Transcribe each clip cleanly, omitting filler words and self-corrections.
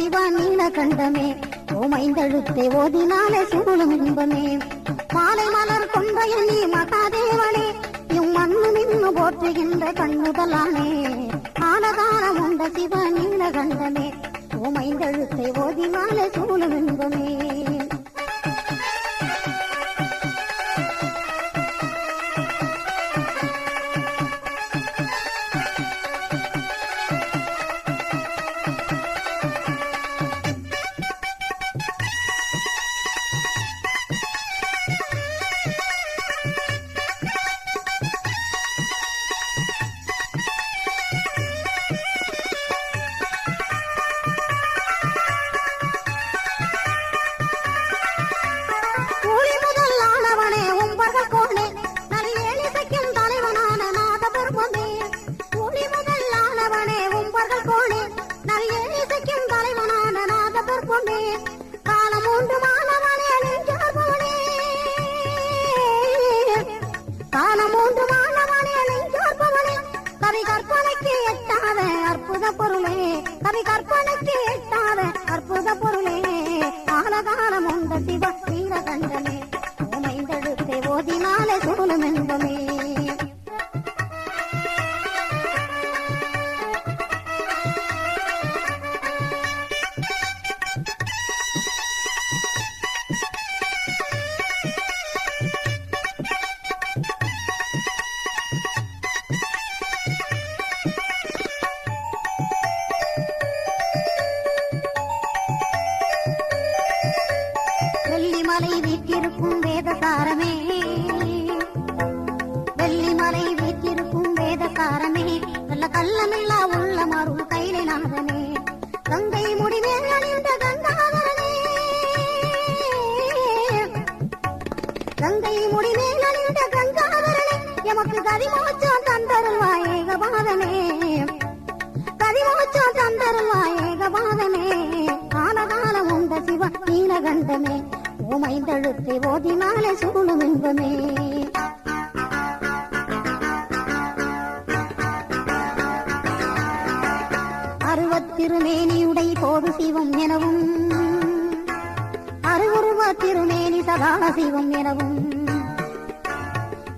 சிவா நீலகண்டமே ஓமைந்தெழுத்தை ஓதினாலே சூழும் இன்பமே மாலை மலர் கொண்ட எண்ணி மகாதேவனே இம்மண்ணு நின்று போற்றுகின்ற கண்ணுதலானே ஆனதானம் உண்ட சிவா நீலகண்டமே ஓமைந்தெழுத்தை ஓதினாலே சூழும் இன்பமே வெள்ளிமலை வீட்டிருக்கும் வேதசாரமே வெள்ளிமலை வீட்டிருக்கும் வேதசாரமே நல்ல கள்ளமில்லா உள்ள மருள் கைலைநாதனே கங்கை முடிமேல் அணிந்த கங்காதரனே கங்கை முடிமேல் அணிந்த கங்காதரனே எமக்கு கதிமோச்சம் தந்தருள்வாய் ஏகபாதனே கதிமோச்சம் தந்தருள்வாய் ஏகபாதனே காலகாலம் உண்ட சிவ நீலகண்டமே ஓமைந்தெழுத்தை ஓதினாலே சூழும் இன்பமே அருவத்திருமேனியுடை போது சிவம் எனவும் அருவுருவ திருமேனி சதா சிவம் எனவும்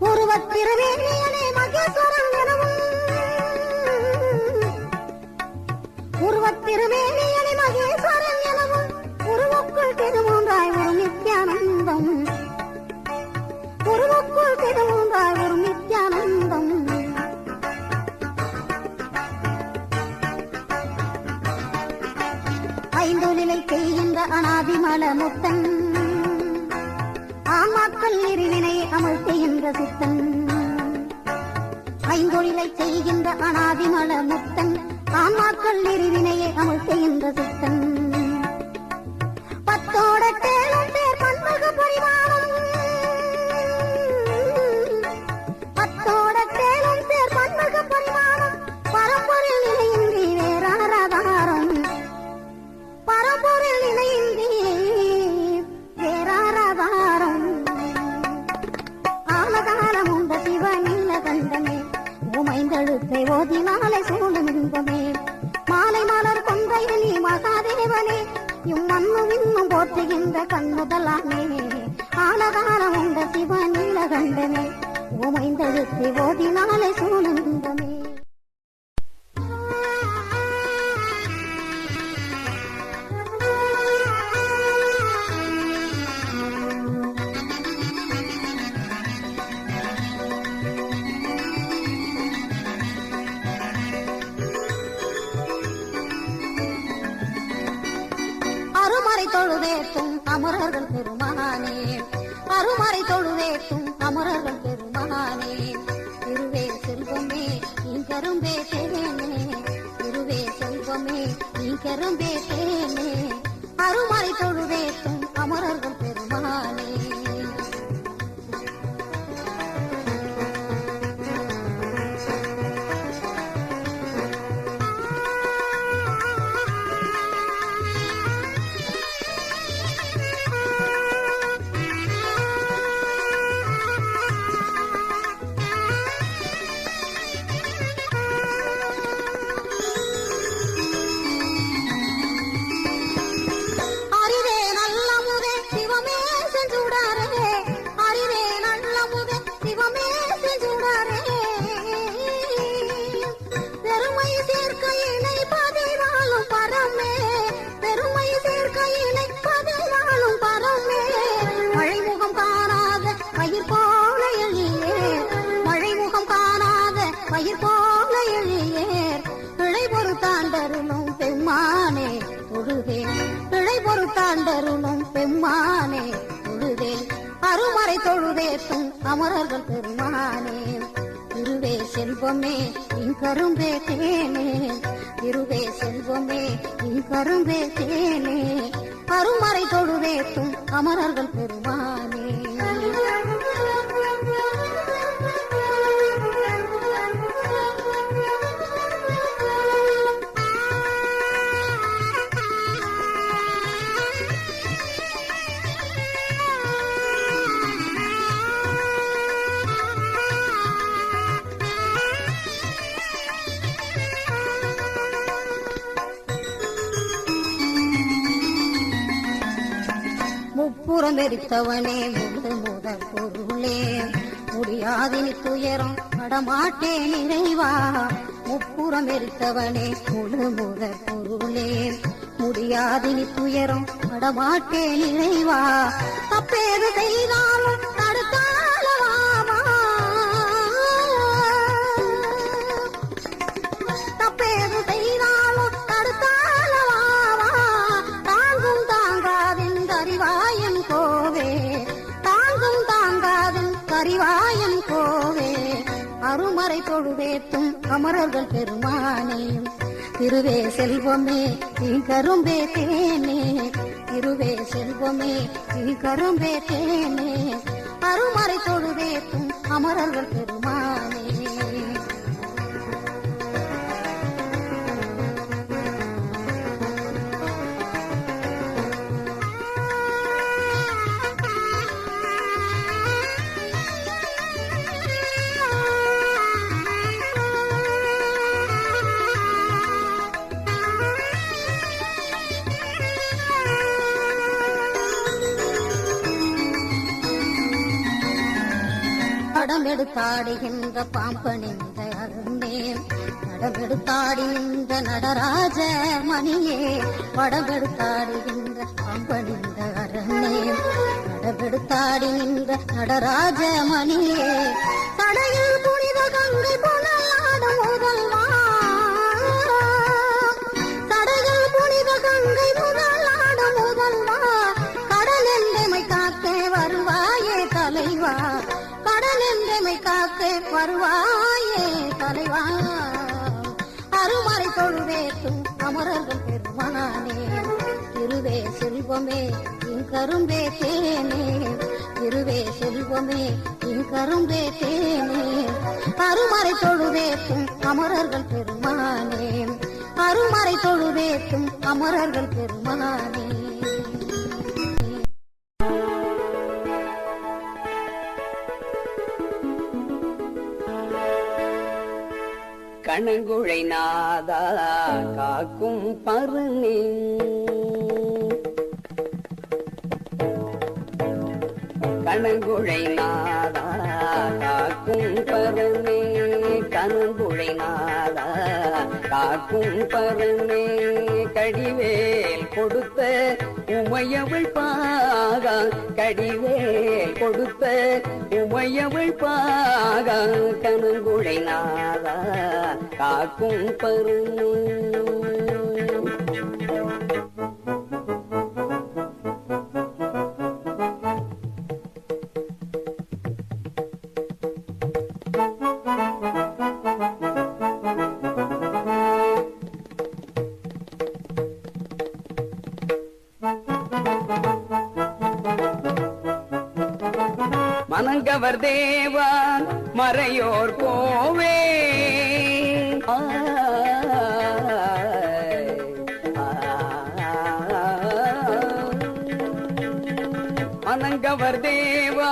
உருவத்திருமேனியனே மகேஸ்வரன் எனவும் உருவத்திருமேனியனே மகேஸ்வரன் எனவும் உருவுக்குள் திருமூன்றாய் ஒரு நித்யானந்தம் உருவுக்குள் திருமூன்றாய் ஒரு நித்யானந்தம் ஐந்தொழிலை செய்கின்ற அனாதிமல முத்தன் ஆன்மாக்கள் இருவினை அமல் செய்கின்ற சித்தன் ஐந்தொழிலை செய்கின்ற அனாதிமல முத்தன் ஆன்மாக்கள் இருவினையை அமல் செய்கின்ற சித்தன் பத்தோட தேனும் பேர் பன்முக பரிமாணம் பத்தோட தேனும் பேர் பன்முக பரிமாணம் பரம்பொருள் நிலையின்றி வேறாராதாரம் பரம்பொருள் நிலையின்றி வேறாராதாரம் ஆனகாலம் உண்ட சிவ நீலகண்டமே ஓமைந்தெழுத்தை ஓதினாலே சூழும் இன்பமே மாலை மலர் கொண்ட எண்ணி மகாதேவனே இம்மண்ணு இன்னும் போற்றுகின்ற கண்ணுதலானே ஆனகாலம் உண்ட சிவ நீலகண்டமே ஓமைந்தெழுத்தை ஓதினாலே சூழும் இன்பமே தொழுவேற்றும் அமரர்கள் பெருமானே அருமறை தொழுவேற்றும் அமரர்கள் பெருமானே திருவே செல்வமே நீங்கரும்பே தேனே திருவே செல்வமே நீங்கரும்பே தேனே அருமறை தொழுவேற்றும் அமரர்கள் பெருமானே ஆண்டருளும் பெம்மானே தொழுதே அருமறை தொழுதேத்தும் அமரர்கள் பெருமானே திருவே செல்வமே இங்கரும்பே தேனே திருவே செல்வமே இங்கரும்பே தேனே அருமறை தொழுதேத்தும் அமரர்கள் பெருமானே முப்புறம் எரித்தவனே முழு முதல் பொருளே முடியாதினி துயரம் படமாட்டேன் இறைவா முப்புறம் எரித்தவனே முழு முதல் பொருளே முடியாதினி துயரம் படமாட்டேன் இறைவா தப்பேது செய்தாலும் தடுத்தாலவாமா தப்பேது செய்தாலும் தடுத்தாலவாமா தாங்கும் தாங்காதின் அறிவாயம் கோவே தாங்கும் தாங்காதின் அறிவாயம் கோவே அருமறை தொழுதேத்தும் அமரர்கள் பெருமானே திருவே செல்வமே கரும்பே தேனே திருவே செல்வமே கரும்பே தேனே அருமறை தொழுதேத்தும் அமரர்கள் பெருமானே படமெடுத்தாடுகின்ற பாம்பனிந்த அருணே படமெடுத்தாடி நின்ற நடராஜ மணியே படமெடுத்தாடுகின்ற பாம்பனிந்த அருணே படமெடுத்தாடி நின்ற நடராஜ மணியே தடையில் புனித கங்கை புனலாடும் முதல்வா தடையில் புனித கங்கை முதலாடும் முதல்வா கடல் என்றமை காக்க வருவாயே தலைவா கடல் என்றமை காக்க வருவாயே தலைவா அருமறை தொழுதேத்தும் அமரர்கள் பெருமானே திருவே செல்வமே கரும்பே தேனே திருவே செல்வமே கரும்பே தேனே அருமறை தொழுதேத்தும் அமரர்கள் பெருமானே அருமறை தொழுதேத்தும் அமரர்கள் பெருமானே கணங்குழை நாதா காக்கும் பருணி கணங்குழை நாதா காக்கும் பருணி கணங்குழை நாதா காக்கும் பருணி கடிவேல் கொடுத்த உமையவள் பாகா கடிவேல் கொடுத்த உமையவள் பாகா கணங்குழை நாதா காக்கும் பருணி மனங்கவர் தேவா மறையோர் கோவே மனங்கவர் தேவா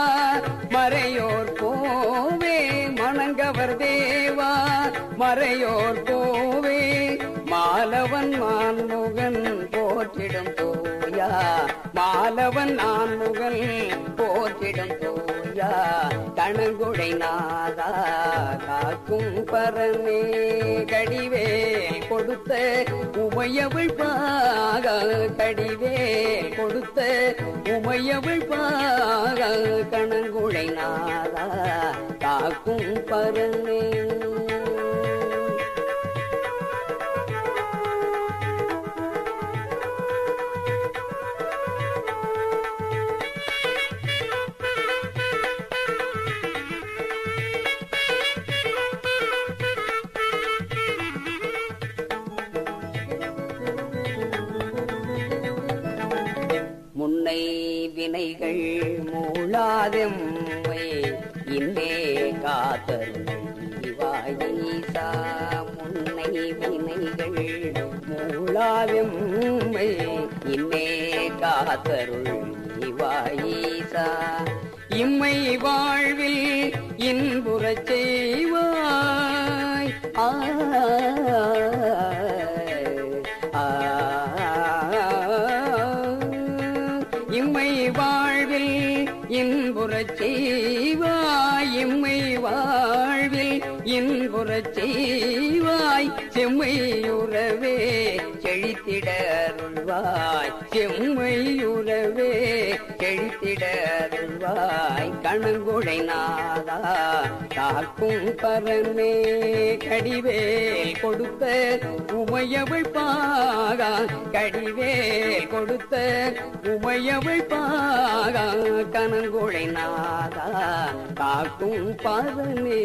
மறையோர் கோவே மனங்கவர் தேவா மறையோர் கோவே மாலவன் மான்முகன் போற்றிடும் தோயா மாலவன் ஆன்முகன் போற்றிடும் தோயா கணங்குழை நாதா காக்கும் பரமே கடிவேல் கொடுத்த உமையவள் பாக கடிவேல் கொடுத்த உமையவள் பாக கணங்குழை நாதா காக்கும் பரமே வினைகள் மூளாதெம்மை இன்னே காத்தருள்வாயீசா முன்னை வினைகள் மூளாதெம்மை இன்னே காத்தருள்வாயீசா இம்மை வாழ்வில் இன்புறச் செய்வாய் இம்மை வாழ்வில் இன்புறச் செய்வாய் இம்மை வாழ்வில் இன்புறச் செய்வாய் செம்மையுறவே செழித்திட அருள்வாய் செம்மையுறவே செழித்திட அருள்வாய் கணங்குழை நாதா காக்கும் பரமே கடிவேல் கொடுத்த உமையவள் பாகா கடிவேல் கொடுத்த உமையவள் பாகா கணங்குழை நாதா காக்கும் பரமே